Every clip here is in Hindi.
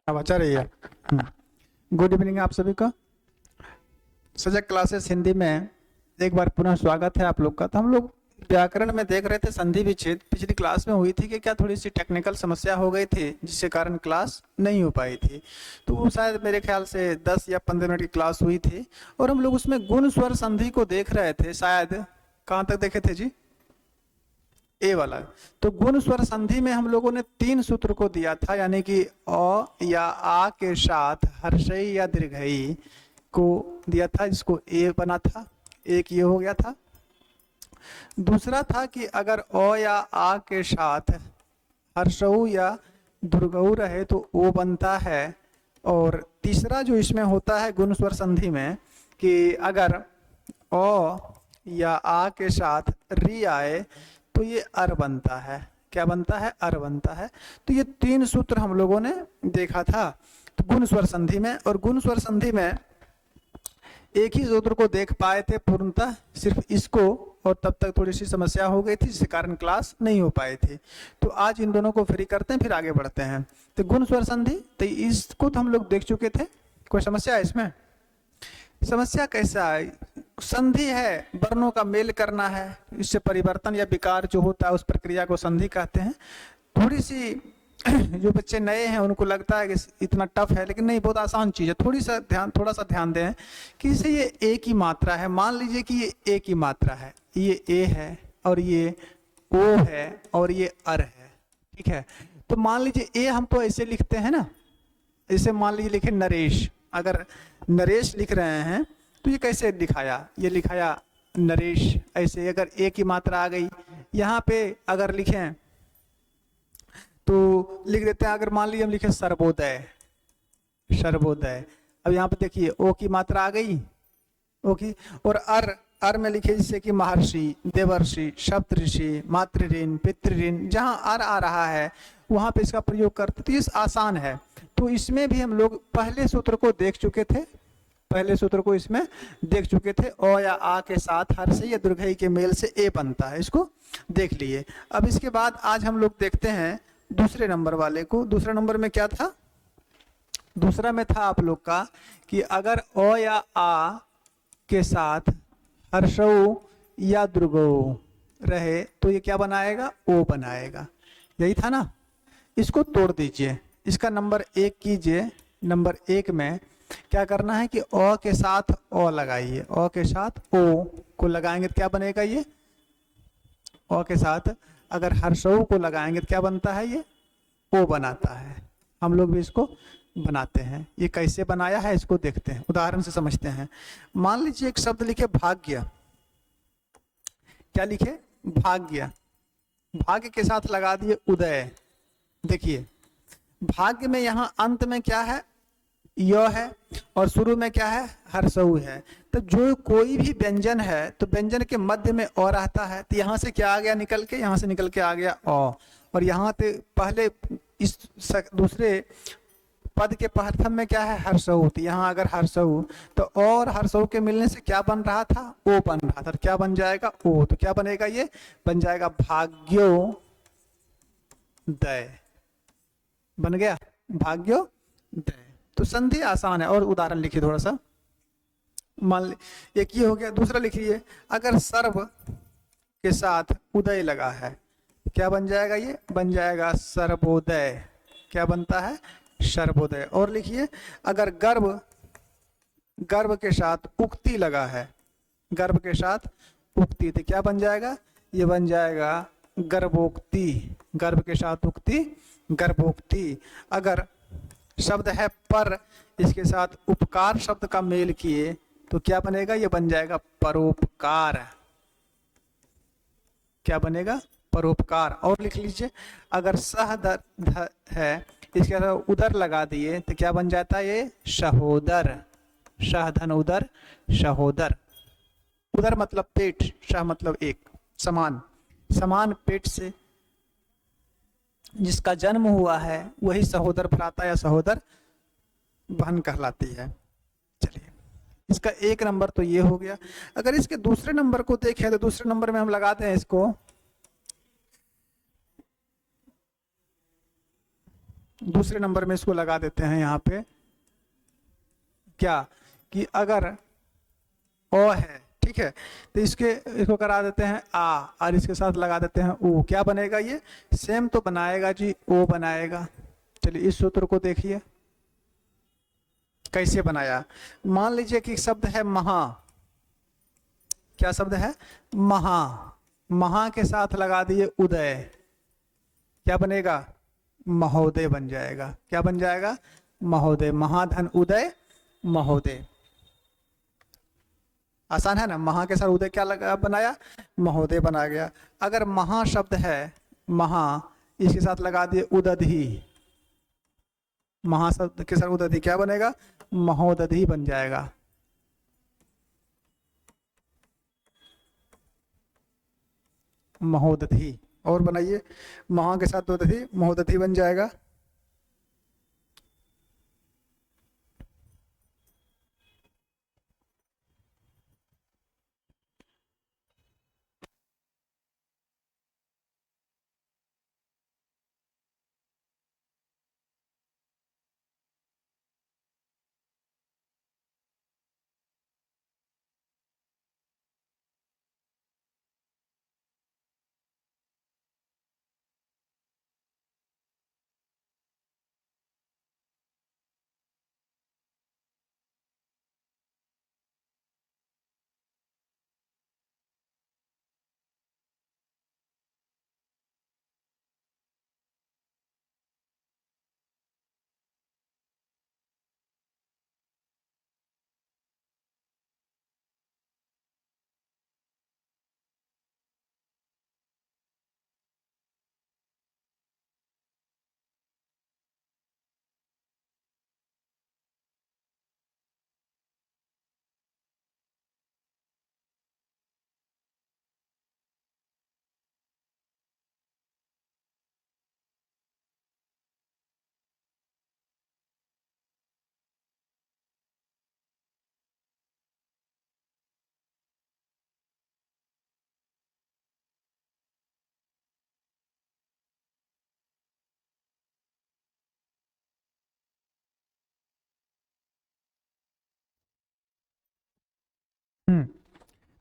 आवाज आ रही है। गुड इवनिंग आप सभी का। सजग क्लासेस हिंदी में एक बार पुनः स्वागत है आप लोग का। तो हम लोग व्याकरण में देख रहे थे संधि विच्छेद। पिछली क्लास में हुई थी कि क्या थोड़ी सी टेक्निकल समस्या हो गई थी जिसके कारण क्लास नहीं हो पाई थी। तो वो शायद मेरे ख्याल से 10 या 15 मिनट की क्लास हुई थी और हम लोग उसमें गुण स्वर संधि को देख रहे थे। शायद कहाँ तक देखे थे जी? ए वाला। तो गुण स्वर संधि में हम लोगों ने 3 सूत्र को दिया था, यानी कि अ या आ के साथ हर्षई या दीर्घई को दिया था, जिसको ए बना था। एक ये हो गया था। दूसरा था कि अगर अ या आ के साथ हर्षऊ या दीर्घऊ रहे तो ओ बनता है। और तीसरा जो इसमें होता है गुण स्वर संधि में कि अगर अ या आ के साथ री आए तो ये अर बनता है। क्या बनता है? अर बनता है। तो ये 3 सूत्र हम लोगों ने देखा था तो गुण स्वर संधि में। और गुण स्वर संधि में एक ही सूत्र को देख पाए थे पूर्णतः, सिर्फ इसको, और तब तक थोड़ी सी समस्या हो गई थी जिसके कारण क्लास नहीं हो पाई थी। तो आज इन दोनों को फ्री करते हैं, फिर आगे बढ़ते हैं। तो गुण स्वर संधि, तो इसको तो हम लोग देख चुके थे। कोई समस्या है इसमें? समस्या कैसा है? संधि है, वर्णों का मेल करना है, इससे परिवर्तन या विकार जो होता है उस प्रक्रिया को संधि कहते हैं। थोड़ी सी जो बच्चे नए हैं उनको लगता है कि इतना टफ है, लेकिन नहीं, बहुत आसान चीज है। थोड़ा सा ध्यान दें कि इसे ये ए की मात्रा है। मान लीजिए कि ये ए की मात्रा है, ये ए है और ये ओ है और ये अर है, ठीक है। तो मान लीजिए ए हम तो ऐसे लिखते हैं ना, जैसे मान लीजिए लिखे नरेश। अगर नरेश लिख रहे हैं तो ये कैसे लिखाया? ये लिखाया नरेश ऐसे। अगर ए की मात्रा आ गई यहाँ पे, अगर लिखें तो लिख देते हैं। अगर मान लीजिए हम लिखे सर्वोदय, सर्वोदय। अब यहाँ पे देखिए ओ की मात्रा आ गई, ओ की। और अर में लिखे जैसे कि महर्षि, देवर्षि, सप्तऋषि, मातृऋण, पितृऋण। जहाँ अर आ रहा है वहां पे इसका प्रयोग करते, तो ये आसान है। तो इसमें भी हम लोग पहले सूत्र को देख चुके थे, पहले सूत्र को इसमें देख चुके थे। अ या आ के साथ हर्षई या दीर्घई के मेल से ए बनता है, इसको देख लिए। अब इसके बाद आज हम लोग देखते हैं दूसरे नंबर वाले को। दूसरे नंबर में क्या था? दूसरा में था आप लोग का कि अगर अ या आ के साथ हर्षऊ या दीर्घऊ रहे तो ये क्या बनाएगा? ओ बनाएगा। यही था ना। इसको तोड़ दीजिए, इसका नंबर 1 कीजिए। नंबर 1 में क्या करना है कि अ के साथ ओ लगाइए, अ के साथ ओ को लगाएंगे तो क्या बनेगा? ये अ के साथ अगर हर्षऊ को लगाएंगे तो क्या बनता है? ये ओ बनाता है। हम लोग भी इसको बनाते हैं। ये कैसे बनाया है इसको देखते हैं, उदाहरण से समझते हैं। मान लीजिए एक शब्द लिखे भाग्य। क्या लिखे? भाग्य। भाग्य के साथ लगा दिए उदय। देखिए भाग्य में यहाँ अंत में क्या है? य है और शुरू में क्या है? हर्षऊ है। तो जो कोई भी व्यंजन है तो व्यंजन के मध्य में अ रहता है। तो यहाँ से क्या आ गया निकल के? यहाँ से निकल के आ गया अ। और यहाँ पे पहले इस दूसरे पद के प्रथम में क्या है? हर्षऊ। तो यहाँ अगर हर्षऊ तो और हर्षऊ के मिलने से क्या बन रहा था? ओ बन रहा था। तो क्या बन जाएगा? ओ। तो क्या बनेगा? ये बन जाएगा भाग्योदय। बन गया भाग्योदय। तो संधि आसान है। और उदाहरण लिखिए थोड़ा सा। मान एक ये हो गया। दूसरा लिखिए, अगर सर्व के साथ उदय लगा है क्या बन जाएगा? ये बन जाएगा सर्वोदय। क्या बनता है? सर्वोदय। और लिखिए, अगर गर्भ के साथ उक्ति लगा है, गर्भ के साथ उक्ति, तो क्या बन जाएगा? ये बन जाएगा गर्भोक्ति। गर्भ के साथ उक्ति, गर्भोक्ति। अगर शब्द है पर, इसके साथ उपकार शब्द का मेल किए तो क्या बनेगा? ये बन जाएगा परोपकार। क्या बनेगा? परोपकार। और लिख लीजिए, अगर सह है, इसके साथ उदर लगा दिए तो क्या बन जाता है? ये सहोदर। सह धन उदर, सहोदर। उदर मतलब पेट, सह मतलब एक, समान। समान पेट से जिसका जन्म हुआ है वही सहोदर भ्राता या सहोदर बहन कहलाती है। चलिए, इसका 1 नंबर तो ये हो गया। अगर इसके दूसरे नंबर को देखें तो दूसरे नंबर में हम लगाते हैं इसको दूसरे नंबर में इसको लगा देते हैं यहाँ पे, क्या कि अगर ओ है, ठीक है, तो इसको करा देते हैं आ, और इसके साथ लगा देते हैं ओ, क्या बनेगा ये? सेम तो बनाएगा जी, ओ बनाएगा। चलिए इस सूत्र को देखिए कैसे बनाया। मान लीजिए कि शब्द है महा, क्या शब्द है? महा। महा के साथ लगा दिए उदय, क्या बनेगा? महोदय बन जाएगा। क्या बन जाएगा? महोदय। महाधन उदय महोदय। आसान है ना? महा के साथ उदय क्या लगा बनाया? महोदय बना गया। अगर महा शब्द है, महा, इसके साथ लगा दिए उदधि, महा शब्द के साथ उदधि क्या बनेगा? महोदधि बन जाएगा। महोदधि। और बनाइए, महा के साथ उदधि, महोदधि बन जाएगा।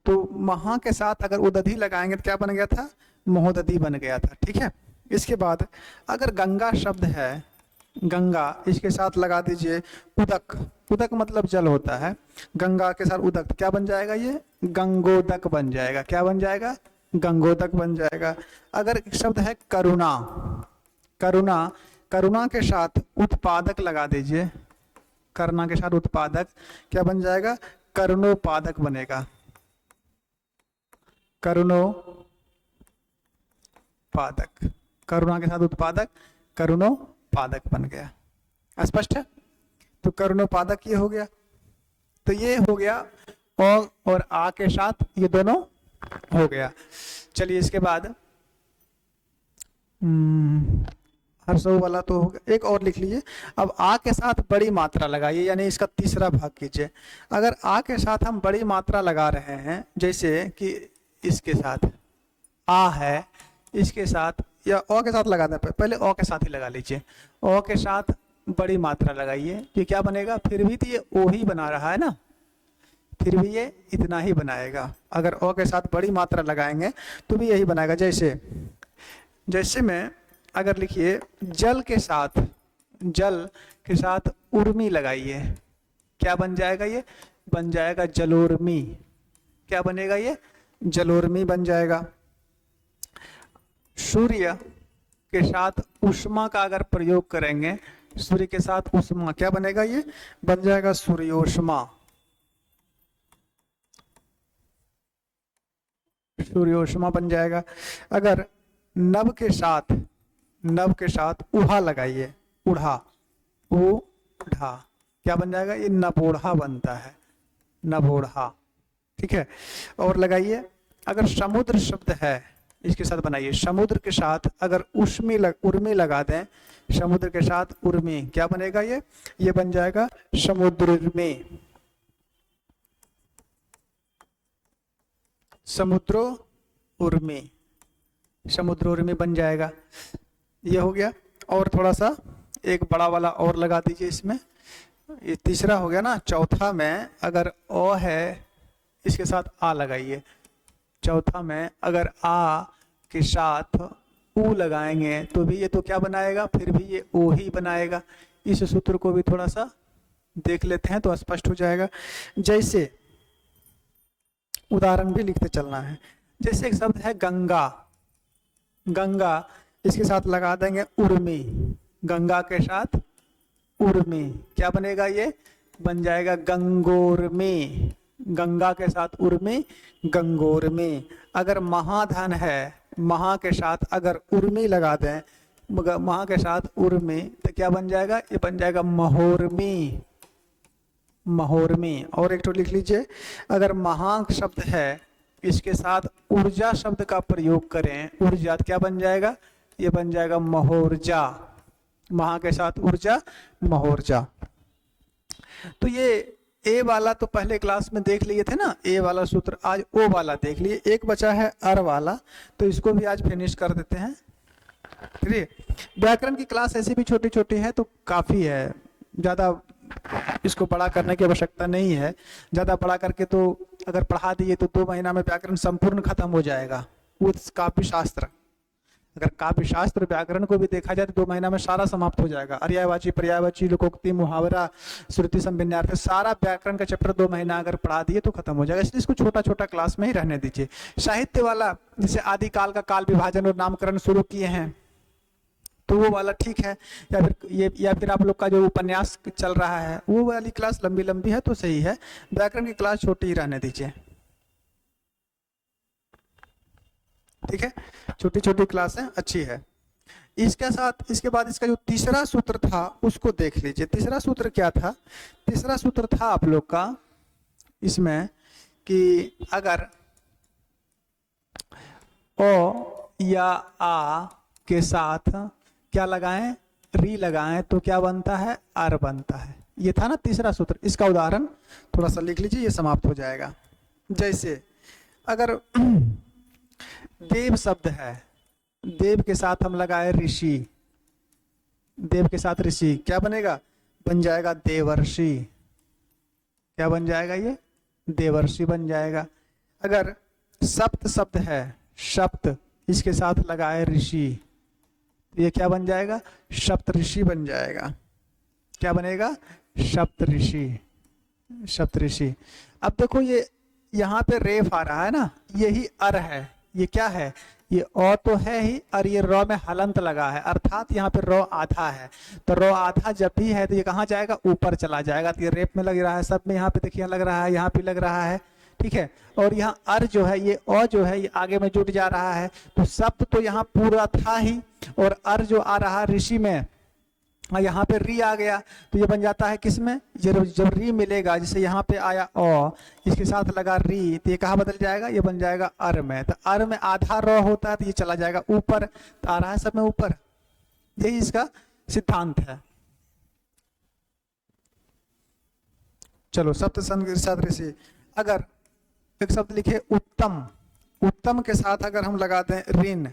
तो महा के साथ अगर उदधि लगाएंगे तो क्या बन गया था? महोदधि बन गया था। ठीक है। इसके बाद अगर गंगा शब्द है, गंगा, इसके साथ लगा दीजिए उदक। उदक मतलब जल होता है। गंगा के साथ उदक, क्या बन जाएगा ये? गंगोदक बन जाएगा। क्या बन जाएगा? गंगोदक बन जाएगा। अगर शब्द है करुणा, करुणा, करुणा के साथ उत्पादक लगा दीजिए, करुणा के साथ उत्पादक, क्या बन जाएगा? करुणोपादक बनेगा। करुणोपादक, करुणा के साथ उत्पादक, करुणोपादक बन गया। स्पष्ट है? तो करुणोपादक ये हो गया। तो ये हो गया ओ और आ के साथ ये दोनों हो गया। चलिए इसके बाद हर्षो वाला तो हो गया। एक और लिख लीजिए। अब आ के साथ बड़ी मात्रा लगाइए, यानी इसका तीसरा भाग कीजिए। अगर आ के साथ हम बड़ी मात्रा लगा रहे हैं, जैसे कि इसके साथ आ है, इसके साथ या ओ के साथ लगाना है, पहले ओ के साथ ही लगा लीजिए। ओ के साथ बड़ी मात्रा लगाइए, ये क्या बनेगा? फिर भी तो ये ओ ही बना रहा है ना, फिर भी ये इतना ही बनाएगा। अगर ओ के साथ बड़ी मात्रा लगाएंगे तो भी यही बनाएगा। जैसे जैसे में अगर लिखिए जल के साथ, जल के साथ उर्मी लगाइए, क्या बन जाएगा? ये बन जाएगा जलोर्मी। क्या बनेगा? ये जलोर्मी बन जाएगा। सूर्य के साथ उष्मा का अगर प्रयोग करेंगे, सूर्य के साथ उष्मा, क्या बनेगा? ये बन जाएगा सूर्योष्मा। सूर्योष्मा बन जाएगा। अगर नभ के साथ, नभ के साथ उहा लगाइए, उढ़ा, उढ़ा, क्या बन जाएगा? ये नभोढ़ा बनता है, नभोढ़ा। ठीक है। और लगाइए, अगर समुद्र शब्द है, इसके साथ बनाइए, समुद्र के साथ अगर उर्मी लगा दें, समुद्र के साथ उर्मी, क्या बनेगा? ये बन जाएगा समुद्रोर्मी। समुद्रो उर्मी, समुद्रोर्मी बन जाएगा। ये हो गया। और थोड़ा सा एक बड़ा वाला और लगा दीजिए इसमें। ये तीसरा हो गया ना। चौथा में अगर ओ है इसके साथ आ लगाइए। चौथा में अगर आ के साथ ऊ लगाएंगे तो भी ये तो क्या बनाएगा, फिर भी ये ओ ही बनाएगा। इस सूत्र को भी थोड़ा सा देख लेते हैं तो स्पष्ट हो जाएगा। जैसे उदाहरण भी लिखते चलना है। जैसे एक शब्द है गंगा, गंगा इसके साथ लगा देंगे उर्मी, गंगा के साथ उर्मी, क्या बनेगा, ये बन जाएगा गंगोरमी। गंगा के साथ उर्मी, गंगोरमी। अगर महाधन है, महा के साथ अगर उर्मी लगा दें, महा के साथ उर्मी, तो क्या बन जाएगा, ये बन जाएगा महोर्मी, महोर्मी। और एक तो लिख लीजिए, अगर महा शब्द है इसके साथ ऊर्जा शब्द का प्रयोग करें, ऊर्जा, क्या बन जाएगा, ये बन जाएगा महोर्जा। महा के साथ ऊर्जा, महोर्जा। तो ये ए वाला तो पहले क्लास में देख लिए थे ना, ए वाला सूत्र। आज ओ वाला देख लिए। एक बचा है अर वाला, तो इसको भी आज फिनिश कर देते हैं। ठीक, व्याकरण की क्लास ऐसे भी छोटी छोटी है तो काफी है, ज्यादा इसको बड़ा करने की आवश्यकता नहीं है। ज्यादा बड़ा करके तो अगर पढ़ा दिए तो 2 महीना में व्याकरण संपूर्ण खत्म हो जाएगा। वो काव्य शास्त्र, अगर काव्य शास्त्र व्याकरण को भी देखा जाए तो 2 महीना में सारा समाप्त हो जाएगा। अर्यायवाची, पर्यायवाची, लोकोक्ति, मुहावरा, श्रुति संविन्यार्थ, सारा व्याकरण का चैप्टर 2 महीना अगर पढ़ा दिए तो खत्म हो जाएगा। इसलिए इसको छोटा छोटा क्लास में ही रहने दीजिए। साहित्य वाला, जैसे आदिकाल का काल विभाजन और नामकरण शुरू किए हैं तो वो वाला ठीक है, या फिर आप लोग का जो उपन्यास चल रहा है वो वाली क्लास लंबी लंबी है तो सही है। व्याकरण की क्लास छोटी ही रहने दीजिए, ठीक है। छोटी छोटी क्लास है, अच्छी है। इसके साथ, इसके बाद इसका जो तीसरा सूत्र था उसको देख लीजिए। तीसरा सूत्र क्या था, तीसरा सूत्र था आप लोग का इसमें कि अगर ओ या आ के साथ क्या लगाएं, री लगाएं तो क्या बनता है, अर बनता है। ये था ना तीसरा सूत्र। इसका उदाहरण थोड़ा सा लिख लीजिए, ये समाप्त हो जाएगा। जैसे अगर देव शब्द है, देव के साथ हम लगाए ऋषि, देव के साथ ऋषि, क्या बनेगा, बन जाएगा देवर्षि। क्या बन जाएगा, ये देवर्षि बन जाएगा। अगर सप्त शब्द है, सप्त, इसके साथ लगाए ऋषि, ये क्या बन जाएगा, सप्तऋषि बन जाएगा। क्या बनेगा, सप्तऋषि, सप्तऋषि। अब देखो ये यहाँ पे रेफ आ रहा है ना, यही अर है। ये क्या है, ये ओ तो है ही, और ये रौ में हलंत लगा है, अर्थात यहाँ पे रौ आधा है। तो रौ आधा जब भी है तो ये कहाँ जाएगा, ऊपर चला जाएगा। तो ये रेप में लग रहा है, सब में यहाँ पे देखिए लग रहा है, यहाँ पे लग रहा है, ठीक है। और यहाँ अर जो है, ये ओ जो है ये आगे में जुट जा रहा है। तो शब्द तो यहाँ पूरा था ही, और अर जो आ रहा ऋषि में, यहाँ पे री आ गया, तो ये बन जाता है किसमें, ये जब री मिलेगा, जैसे यहाँ पे आया ओ, इसके साथ लगा री, तो ये कहाँ बदल जाएगा, ये बन जाएगा अर में। तो अर में आधा र होता है तो ये चला जाएगा ऊपर, तो आ रहा है सब में ऊपर। यही इसका सिद्धांत है। चलो, सप्त संग के साथ ऋषि। अगर एक शब्द लिखे उत्तम, उत्तम के साथ अगर हम लगा दें ऋण,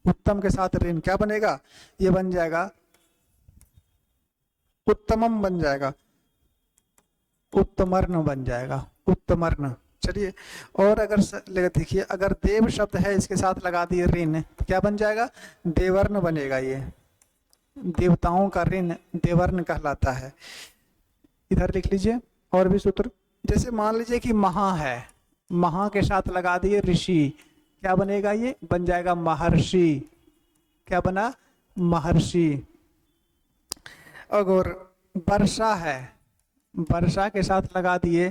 उत्तम के साथ ऋण, क्या बनेगा, ये बन जाएगा उत्तमम बन जाएगा, उत्तमर्ण बन जाएगा, उत्तमर्ण। चलिए, और अगर देखिए अगर देव शब्द है इसके साथ लगा दिए ऋण, क्या बन जाएगा, देवर्ण बनेगा। ये देवताओं का ऋण देवर्ण कहलाता है। इधर लिख लीजिए और भी सूत्र। जैसे मान लीजिए कि महा है, महा के साथ लगा दिए ऋषि, क्या बनेगा, ये बन जाएगा महर्षि। क्या बना, महर्षि। अगर वर्षा है, वर्षा के साथ लगा दिए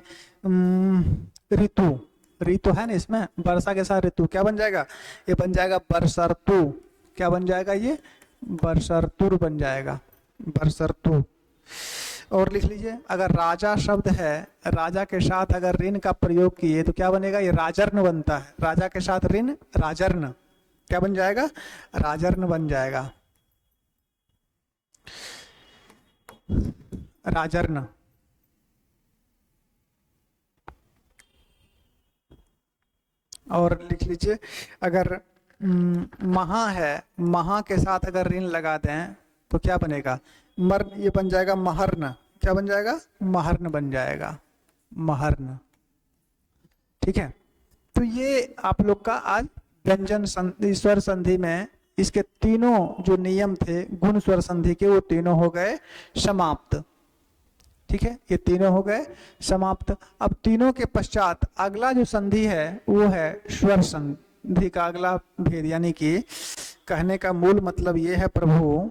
ऋतु, ऋतु है ना इसमें, वर्षा के साथ ऋतु, क्या बन जाएगा, ये बन जाएगा वर्षर्तु। क्या बन जाएगा, ये वर्षर्तुर बन जाएगा, वर्षर्तु। और लिख लीजिए, अगर राजा शब्द है, राजा के साथ अगर ऋण का प्रयोग किए तो क्या बनेगा, ये राजर्ण बनता है। राजा के साथ ऋण, राजर्ण, क्या बन जाएगा, राजर्ण बन जाएगा, राजर्ण। और लिख लीजिए, अगर महा है, महा के साथ अगर ऋण लगा दें तो क्या बनेगा, मर्न, ये बन जाएगा महर्न। क्या बन जाएगा, महर्न बन जाएगा, महर्न। ठीक है, तो ये आप लोग का आज व्यंजन संधि, स्वर संधि में इसके तीनों जो नियम थे गुण स्वर संधि के, वो तीनों हो गए समाप्त। ठीक है, ये तीनों हो गए समाप्त। अब तीनों के पश्चात अगला जो संधि है वो है स्वर संधि का अगला भेद, यानी कि कहने का मूल मतलब ये है प्रभु,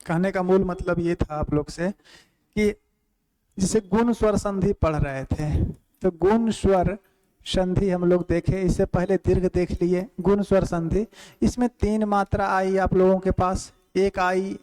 कहने का मूल मतलब ये था आप लोग से कि जिसे गुण स्वर संधि पढ़ रहे थे, तो गुण स्वर संधि हम लोग देखे, इससे पहले दीर्घ देख लिए। गुण स्वर संधि, इसमें 3 मात्रा आई आप लोगों के पास, एक आई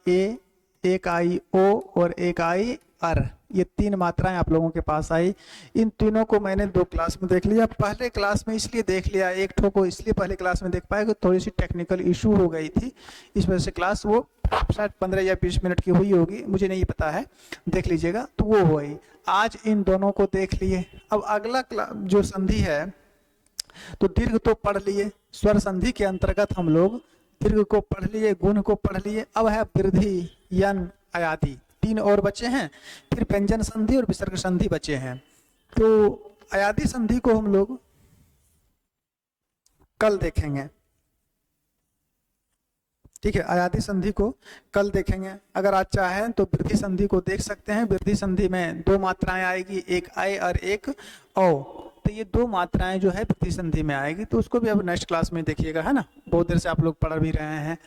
ए, एक आई ओ और एक आई अर। ये 3 मात्राएं आप लोगों के पास आई। इन तीनों को मैंने 2 क्लास में देख लिया। पहले क्लास में इसलिए देख लिया, एक ठो को इसलिए पहले क्लास में देख पाया कि थोड़ी सी टेक्निकल इशू हो गई थी, इस वजह से क्लास वो शायद 15 या 20 मिनट की हुई होगी, मुझे नहीं पता है, देख लीजिएगा। तो वो हुई, आज इन दोनों को देख लिए। अब अगला जो संधि है, तो दीर्घ तो पढ़ लिए, स्वर संधि के अंतर्गत हम लोग दीर्घ को पढ़ लिए, गुण को पढ़ लिए। अब है वृद्धि, यन, अयादि, 3 और बचे हैं। फिर व्यंजन संधि और विसर्ग संधि बचे हैं। तो अयादि संधि को हम लोग कल देखेंगे। ठीक है, अयादि संधि को कल देखेंगे। अगर आज चाहें तो वृद्धि संधि को देख सकते हैं। वृद्धि संधि में 2 मात्राएं आएगी, एक आय और एक औ। तो ये 2 मात्राएं जो है वृद्धि संधि में आएगी, तो उसको भी अब नेक्स्ट क्लास में देखिएगा, है ना। बहुत देर से आप लोग पढ़ भी रहे हैं,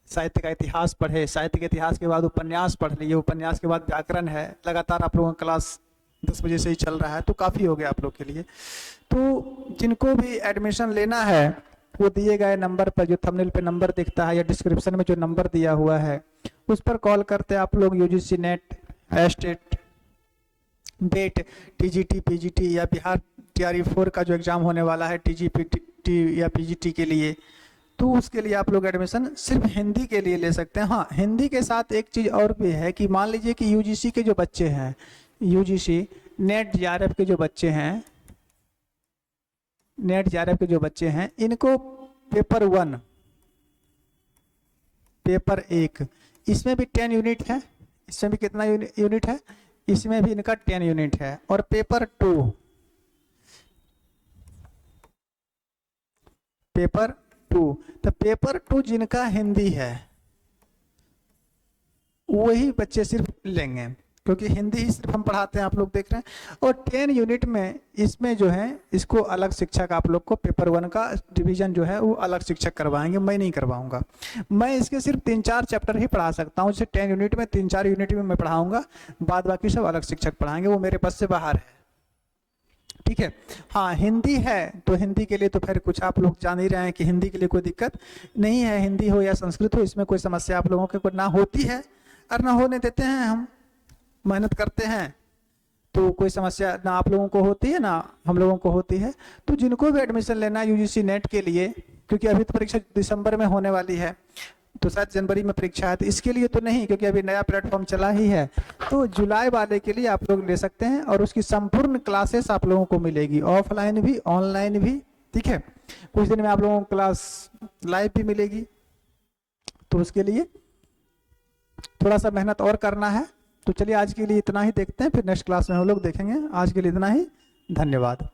साहित्य का इतिहास पढ़े, साहित्य के इतिहास के बाद उपन्यास पढ़ लिए, उपन्यास के बाद व्याकरण है, लगातार आप लोगों का क्लास 10 बजे से ही चल रहा है, तो काफ़ी हो गया आप लोग के लिए। तो जिनको भी एडमिशन लेना है वो दिए गए नंबर पर, जो थंबनेल पे नंबर दिखता है या डिस्क्रिप्शन में जो नंबर दिया हुआ है उस पर कॉल करते आप लोग। यूजीसी नेट, एस्टेट, बेट, टीजीटी, पीजीटी या बिहार टीआरई 4 का जो एग्ज़ाम होने वाला है टीजीपीटी या पीजीटी के लिए, तो उसके लिए आप लोग एडमिशन सिर्फ हिंदी के लिए ले सकते हैं। हाँ, हिंदी के साथ एक चीज़ और भी है कि मान लीजिए कि यूजीसी के जो बच्चे हैं, यूजीसी नेट जेआरएफ के जो बच्चे हैं, नेट जेआरएफ के जो बच्चे हैं, इनको पेपर 1, पेपर 1, इसमें भी 10 यूनिट है, इसमें भी कितना यूनिट है, इसमें भी इनका 10 यूनिट है। और पेपर 2, पेपर 2, तो पेपर 2 जिनका हिंदी है वही बच्चे सिर्फ लेंगे, क्योंकि हिंदी ही सिर्फ हम पढ़ाते हैं, आप लोग देख रहे हैं। और 10 यूनिट में इसमें जो है इसको अलग शिक्षक आप लोग को पेपर 1 का डिवीजन जो है वो अलग शिक्षक करवाएंगे, मैं नहीं करवाऊंगा। मैं इसके सिर्फ 3-4 चैप्टर ही पढ़ा सकता हूँ, जैसे 10 यूनिट में 3-4 यूनिट में मैं पढ़ाऊंगा, बाद बाकी सब अलग शिक्षक पढ़ाएंगे, वो मेरे पास से बाहर है। ठीक है, हाँ हिंदी है तो हिंदी के लिए तो फिर कुछ आप लोग जान ही रहे हैं कि हिंदी के लिए कोई दिक्कत नहीं है, हिंदी हो या संस्कृत हो, इसमें कोई समस्या आप लोगों के ना होती है और ना होने देते हैं। हम मेहनत करते हैं तो कोई समस्या ना आप लोगों को होती है ना हम लोगों को होती है। तो जिनको भी एडमिशन लेना है यूजीसी नेट के लिए, क्योंकि अभी तो परीक्षा दिसंबर में होने वाली है, तो शायद जनवरी में परीक्षा है, तो इसके लिए तो नहीं, क्योंकि अभी नया प्लेटफॉर्म चला ही है। तो जुलाई वाले के लिए आप लोग ले सकते हैं और उसकी संपूर्ण क्लासेस आप लोगों को मिलेगी, ऑफलाइन भी ऑनलाइन भी। ठीक है, कुछ दिन में आप लोगों को क्लास लाइव भी मिलेगी, तो उसके लिए थोड़ा सा मेहनत और करना है। तो चलिए आज के लिए इतना ही देखते हैं, फिर नेक्स्ट क्लास में हम लोग देखेंगे। आज के लिए इतना ही, धन्यवाद।